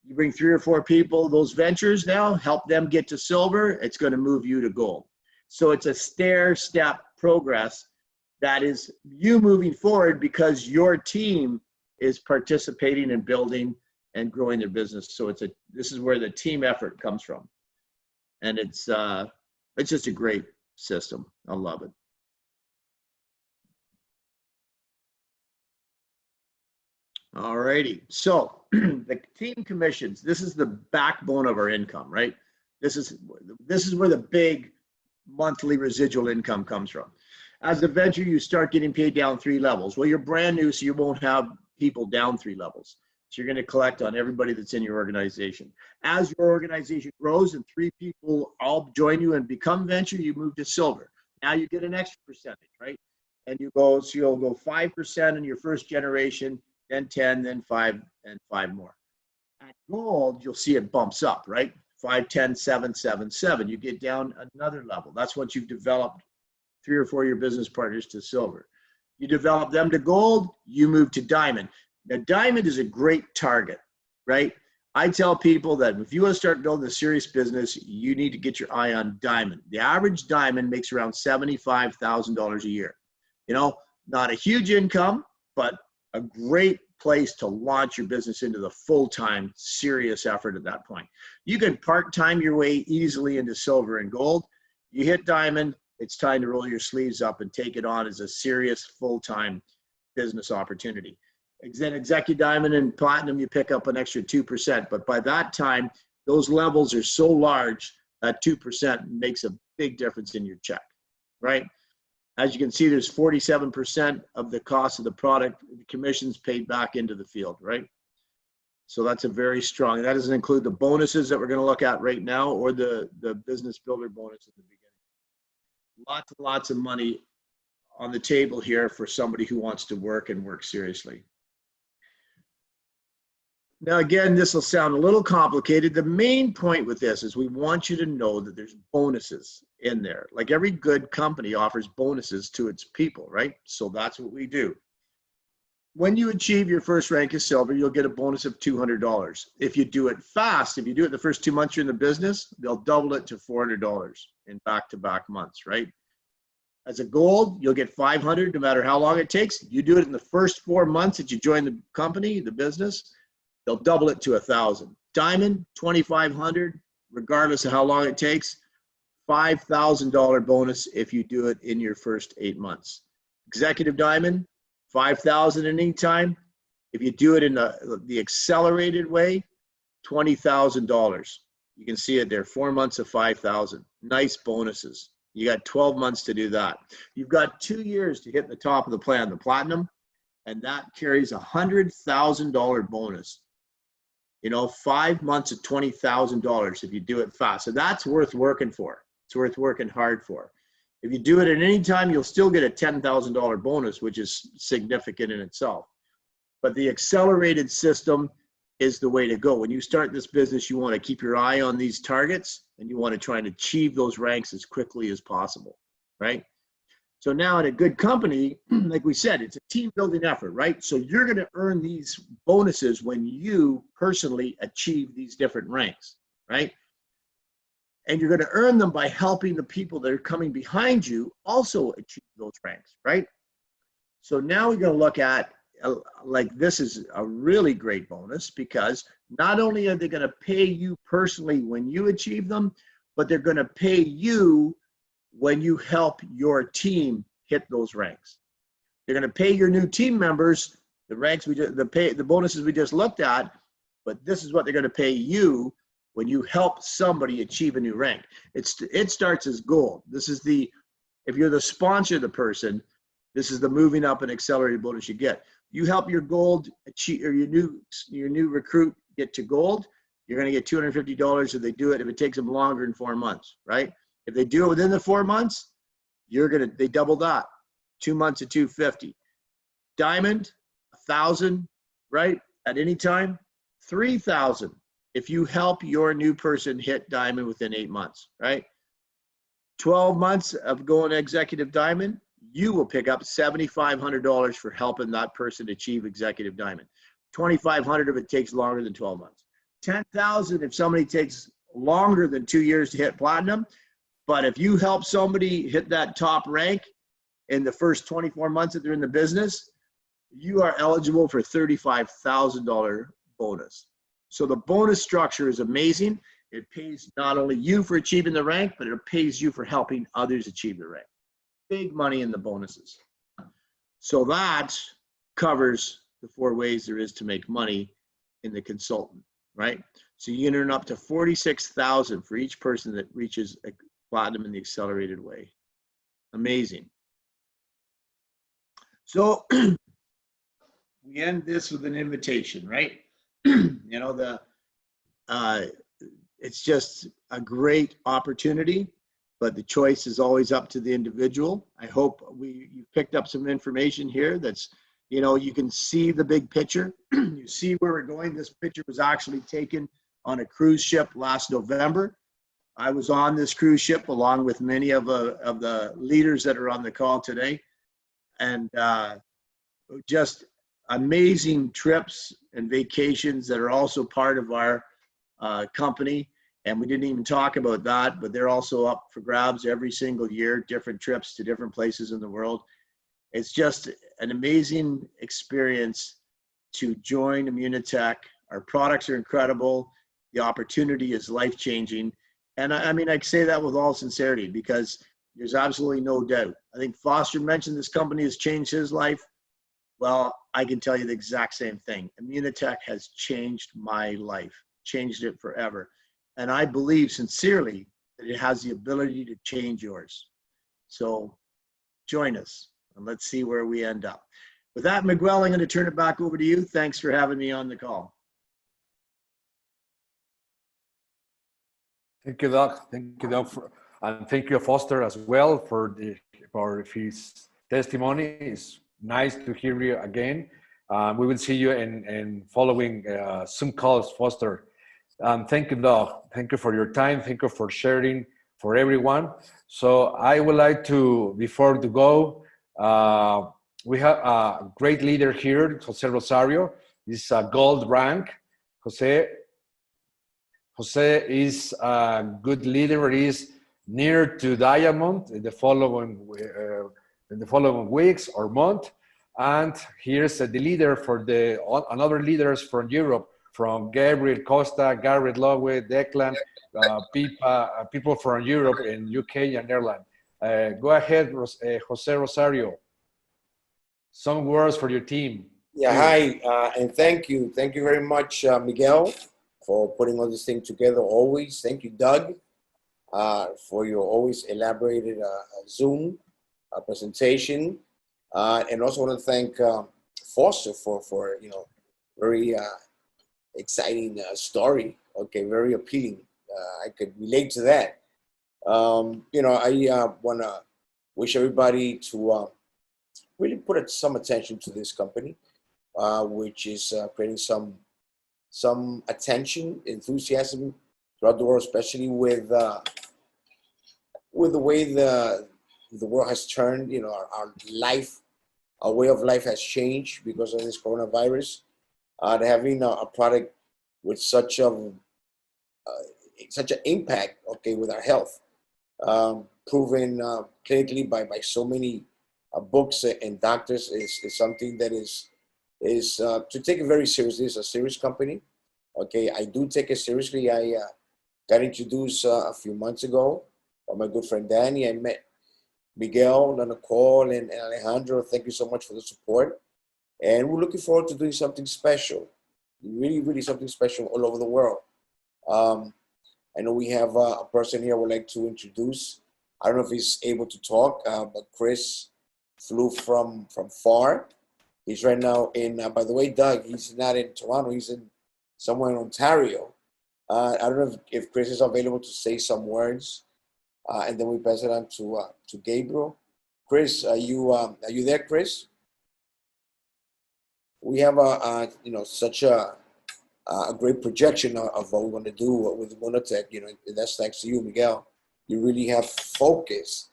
You bring 3 or 4 people, those ventures now, help them get to silver, it's going to move you to gold. So it's a stair-step progress that is you moving forward because your team is participating in building and growing their business. So this is where the team effort comes from. And it's just a great system. I love it. All righty. So the team commissions, this is the backbone of our income, right? This is where the big monthly residual income comes from. As a venture, you start getting paid down 3 levels. Well, you're brand new, so you won't have people down 3 levels. So you're going to collect on everybody that's in your organization. As your organization grows and 3 people all join you and become venture, you move to silver. Now you get an extra percentage, right? And so you'll go 5% in your first generation, then 10, then 5, and 5 more. At gold, you'll see it bumps up, right? 5, 10, 7, 7, 7. You get down another level. That's once you've developed 3 or 4 of your business partners to silver. You develop them to gold, you move to diamond. Now, diamond is a great target, right? I tell people that if you want to start building a serious business, you need to get your eye on diamond. The average diamond makes around $75,000 a year. Not a huge income, but a great place to launch your business into the full-time serious effort at that point. You can part-time your way easily into silver and gold. You hit diamond, it's time to roll your sleeves up and take it on as a serious full-time business opportunity. Then executive diamond and platinum, you pick up an extra 2%. But by that time, those levels are so large that 2% makes a big difference in your check, right? As you can see, there's 47% of the cost of the product, the commissions paid back into the field, right? So that's a very strong, that doesn't include the bonuses that we're going to look at right now or the business builder bonus at the beginning. Lots and lots of money on the table here for somebody who wants to work and work seriously. Now, again, this will sound a little complicated. The main point with this is we want you to know that there's bonuses in there. Like every good company offers bonuses to its people, right? So that's what we do. When you achieve your first rank as silver, you'll get a bonus of $200. If you do it fast, if you do it the first 2 months you're in the business, they'll double it to $400 in back-to-back months, right? As a gold, you'll get $500 no matter how long it takes. You do it in the first 4 months that you join the company, the business, they'll double it to $1,000. Diamond, $2,500, regardless of how long it takes. $5,000 bonus if you do it in your first 8 months. Executive diamond, $5,000 in any time. If you do it in the accelerated way, $20,000. You can see it there, 4 months of $5,000. Nice bonuses, You got 12 months to do that. You've got 2 years to hit the top of the plan, the platinum, and that carries $100,000 bonus. 5 months at $20,000 if you do it fast. So that's worth working for. It's worth working hard for. If you do it at any time, you'll still get a $10,000 bonus, which is significant in itself. But the accelerated system is the way to go. When you start this business, you want to keep your eye on these targets and you want to try and achieve those ranks as quickly as possible, right? So now at a good company, like we said, it's a team building effort, right? So you're going to earn these bonuses when you personally achieve these different ranks, right? And you're going to earn them by helping the people that are coming behind you also achieve those ranks, right? So now we're going to look at, like, this is a really great bonus because not only are they going to pay you personally when you achieve them, but they're going to pay you when you help your team hit those ranks. They're going to pay your new team members the ranks the bonuses we just looked at, but this is what they're going to pay you when you help somebody achieve a new rank. It starts as gold. This is if you're the sponsor of the person, this is the moving up and accelerated bonus you get. You help your gold achieve, or your new recruit get to gold, you're going to get $250 if they do it. If it takes them longer than 4 months, right? If they do it within the 4 months, they double that. 2 months at $250. Diamond, $1,000, right? At any time, $3,000 if you help your new person hit diamond within 8 months, right? 12 months of going executive diamond, you will pick up $7,500 for helping that person achieve executive diamond. $2,500 if it takes longer than 12 months. $10,000 if somebody takes longer than 2 years to hit platinum. But if you help somebody hit that top rank in the first 24 months that they're in the business, you are eligible for $35,000 bonus. So the bonus structure is amazing. It pays not only you for achieving the rank, but it pays you for helping others achieve the rank. Big money in the bonuses. So that covers the 4 ways there is to make money in the consultant, right? So you can earn up to $46,000 for each person that reaches a platinum in the accelerated way. Amazing. So we end this with an invitation, right? It's just a great opportunity, but the choice is always up to the individual. I hope you've picked up some information here that's, you can see the big picture. You see where we're going. This picture was actually taken on a cruise ship last November. I was on this cruise ship along with many of the leaders that are on the call today, and just amazing trips and vacations that are also part of our company. And we didn't even talk about that, but they're also up for grabs every single year, different trips to different places in the world. It's just an amazing experience to join Immunotec. Our products are incredible. The opportunity is life-changing. And I mean, I say that with all sincerity because there's absolutely no doubt. I think Foster mentioned this company has changed his life. Well, I can tell you the exact same thing. Immunotec has changed my life, changed it forever. And I believe sincerely that it has the ability to change yours. So join us and let's see where we end up. With that, Miguel, I'm going to turn it back over to you. Thanks for having me on the call. Thank you, Doug. Thank you, Doug, and thank you, Foster, as well for his testimony. It's nice to hear you again. We will see you in following Zoom calls, Foster. Thank you, Doug. Thank you for your time. Thank you for sharing for everyone. So I would like to, before to go, we have a great leader here, Jose Rosario. He's a gold rank. Jose is a good leader. He is near to diamond in the following weeks or month. And here's the leader for another leaders from Europe, from Gabriel Costa, Garrett Lowe, Declan, people from Europe and UK and Ireland. Go ahead, Jose Rosario. Some words for your team. Yeah, hi, and thank you. Thank you very much, Miguel, for putting all this thing together always. Thank you, Doug. for your always elaborated Zoom presentation. And also want to thank Foster for very exciting story. Okay, very appealing. I could relate to that. I want to wish everybody to really put some attention to this company, which is creating some attention, enthusiasm throughout the world, especially with the way the world has turned. Our life, our way of life has changed because of this coronavirus. Having a product with such an impact, okay, with our health, proven clinically by so many books and doctors is something that is to take it very seriously. It's a serious company. Okay, I do take it seriously. I got introduced a few months ago by my good friend Danny. I met Miguel, Nicole, and Alejandro. Thank you so much for the support. And we're looking forward to doing something special, really, really something special all over the world. I know we have a person here I would like to introduce. I don't know if he's able to talk, but Chris flew from far. He's right now in, by the way, Doug, he's not in Toronto, he's in somewhere in Ontario. I don't know if Chris is available to say some words, and then we pass it on to Gabriel. Chris, are you there, Chris? We have such a great projection of what we want to do with Immunotec. And that's thanks to you, Miguel. You really have focus,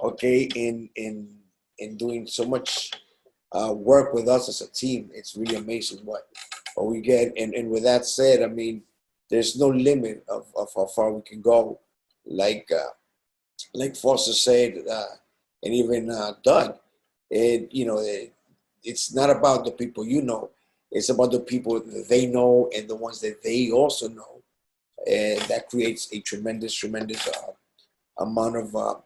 okay, in doing so much work with us as a team. It's really amazing what we get. And with that said, I mean, there's no limit of how far we can go. Like Foster said, and even Doug, it's not about the people it's about the people that they know and the ones that they also know. And that creates a tremendous amount of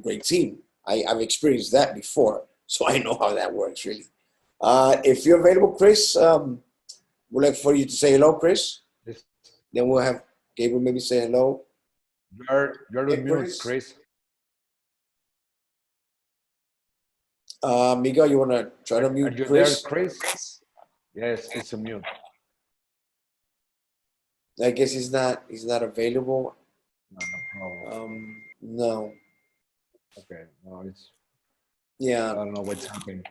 great team. I've experienced that before, so I know how that works, really. If you're available, Chris, we'd like for you to say hello, Chris. Yes. Then we'll have Gabriel maybe say hello. You're on mute, Chris. Miguel, you want to try to mute Chris? There, Chris? Yes, it's a mute. I guess he's not available. No. No. Okay, no, it's. Yeah. I don't know what's happening.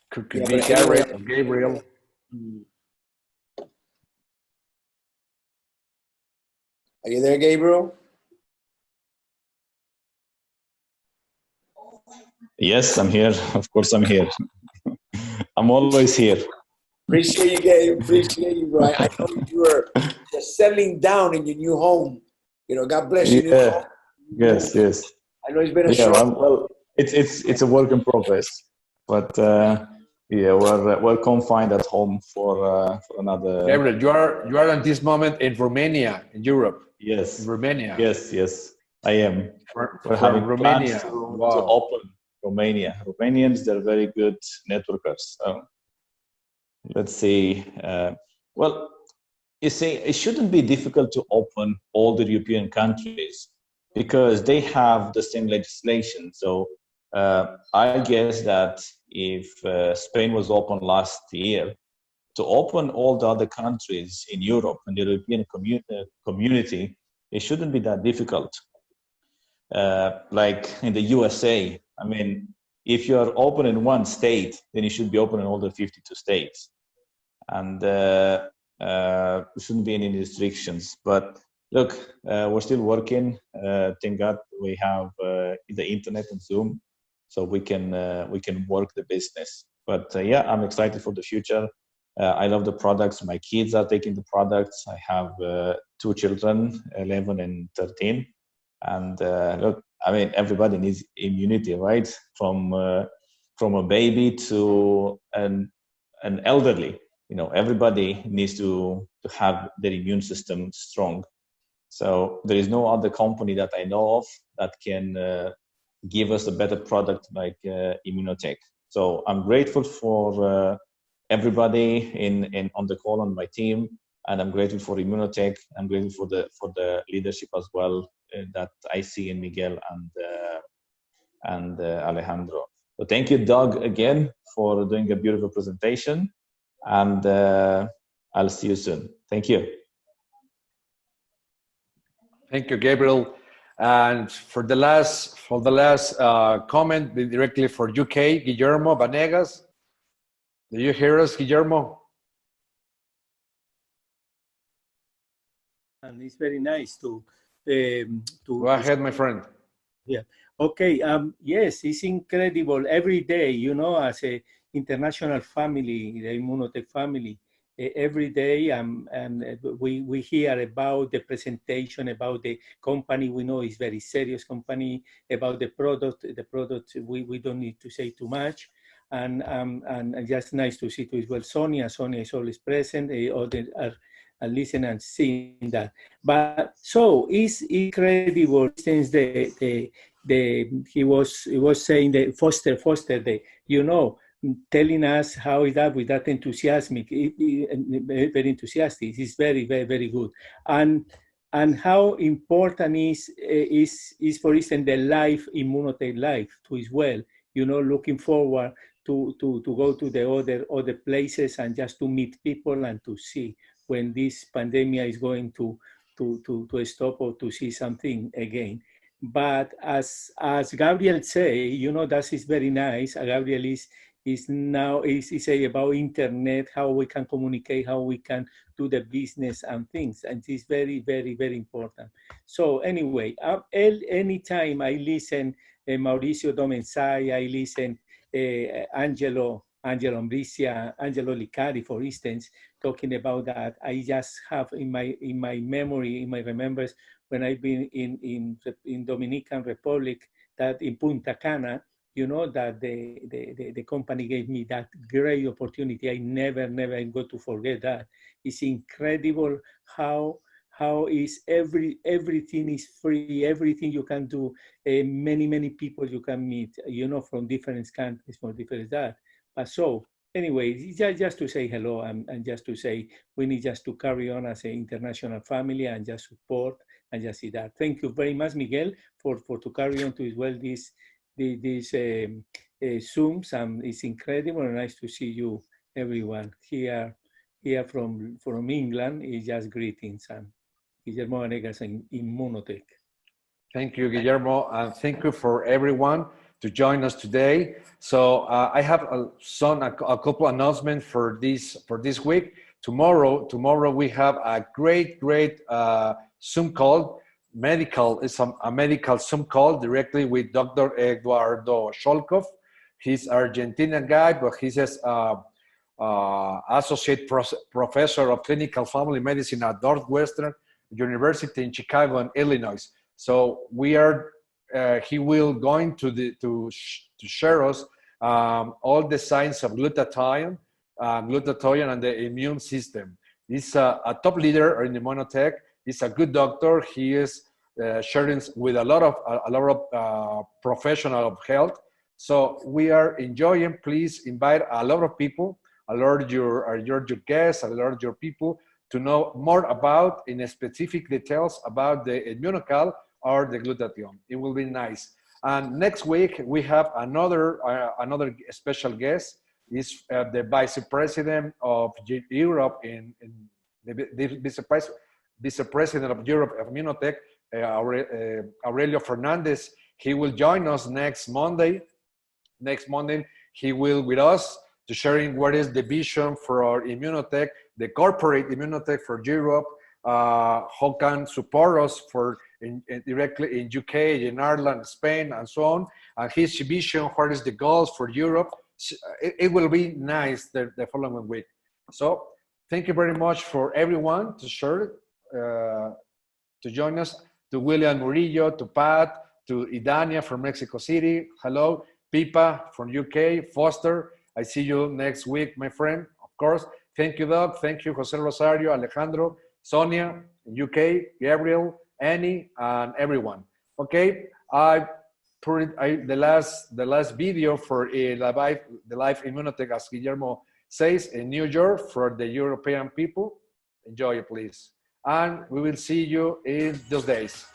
Could Yeah, be Garrett or Gabriel. Are you there, Gabriel? Yes, I'm here. Of course, I'm here. I'm always here. Appreciate you, Gabe. Appreciate you, bro. I know you're settling down in your new home. God bless you. Yeah. Yes. I know it's been a short. Well, it's a work in progress, but yeah, we're confined at home for another. Gabriel, you are at this moment in Romania, in Europe. Yes. In Romania. Yes, I am. We're From having Romania. plans to open Romania. Romanians, they're very good networkers. So let's see. Well, you see, it shouldn't be difficult to open all the European countries because they have the same legislation. So I guess that if Spain was open last year, to open all the other countries in Europe and the European community, it shouldn't be that difficult. Like in the USA, I mean, if you're open in one state, then you should be open in all the 52 states. And there shouldn't be any restrictions. But look, we're still working. Thank God we have the internet and Zoom, so we can work the business. But yeah, I'm excited for the future. I love the products. My kids are taking the products. I have 2 children, 11 and 13. And look, I mean, everybody needs immunity, right? From a baby to an elderly. Everybody needs to have their immune system strong. So there is no other company that I know of that can give us a better product like Immunotec. So I'm grateful for everybody on the call on my team, and I'm grateful for Immunotec. I'm grateful for the leadership as well that I see in Miguel and Alejandro. So thank you, Doug, again for doing a beautiful presentation, and I'll see you soon. Thank you. Thank you, Gabriel. And for the last comment directly for UK, Guillermo Vanegas. Do you hear us, Guillermo? And it's very nice to Go ahead, my friend. Yeah. Okay. Yes, it's incredible. Every day, you know, as a international family, the Immunotec family, every day we hear about the presentation, about the company. We know it's very serious company, about the product. The product, we don't need to say too much. And just nice to see too as well. Sonia is always present. Others are listening and seeing that. But so it's incredible since he was saying that Foster, you know, telling us how is that with that enthusiasm, very enthusiastic. It's very, very, very good. And how important is for instance the life Immunotec life too as well. You know, looking forward to go to the other places and just to meet people and to see when this pandemic is going to stop or to see something again. But as Gabriel say, you know, that is very nice. Gabriel is now say about internet, how we can communicate, how we can do the business and things, and it's very, very, very important. So anyway, anytime I listen Mauricio Domensai, I listen Angelo Ambrisia, Angelo Licari, for instance, talking about that. I just have in my memory, in my remembrance, when I've been in Dominican Republic, that in Punta Cana, you know, that the company gave me that great opportunity. I never going to forget that. It's incredible how is everything is free, everything you can do, many people you can meet, you know, from different countries, from different that. But so anyway, just to say hello and just to say we need just to carry on as an international family and just support and just see that. Thank you very much, Miguel, for to carry on to as well these Zooms. It's incredible and nice to see you, everyone here from England. It's just greetings and Guillermo Vanegas in Immunotec. Thank you, Guillermo, and thank you for everyone to join us today. So I have a couple announcements for this week. Tomorrow we have a great Zoom call. It's a medical Zoom call directly with Dr. Eduardo Sholkov. He's Argentinian guy, but he's associate professor of clinical family medicine at Northwestern University in Chicago and Illinois. So he will going to share us all the signs of glutathione and the immune system. He's a top leader in Immunotec. He's a good doctor. He is sharing with a lot of professional of health. So we are enjoying. Please invite a lot of people. Alert your guests. Alert your people to know more about in specific details about the immunocal or the glutathione. It will be nice. And next week we have another special guest. Is the Vice President of Europe in the Vice President of Europe of Immunotec, Aurelio Fernandez. He will join us next Monday. Next Monday, he will with us to sharing what is the vision for our Immunotec, the corporate Immunotec for Europe, how can support us for directly in UK, in Ireland, Spain, and so on, and his vision, what is the goals for Europe. It will be nice the following week. So thank you very much for everyone to share, to join us, to William Murillo, to Pat, to Idania from Mexico City. Hello, Pipa from UK, Foster. I see you next week, my friend, of course. Thank you, Doug. Thank you, Jose Rosario, Alejandro, Sonia, UK, Gabriel, Annie, and everyone. Okay, the last video for the live Immunotec, as Guillermo says, in New York for the European people. Enjoy it, please. And we will see you in those days.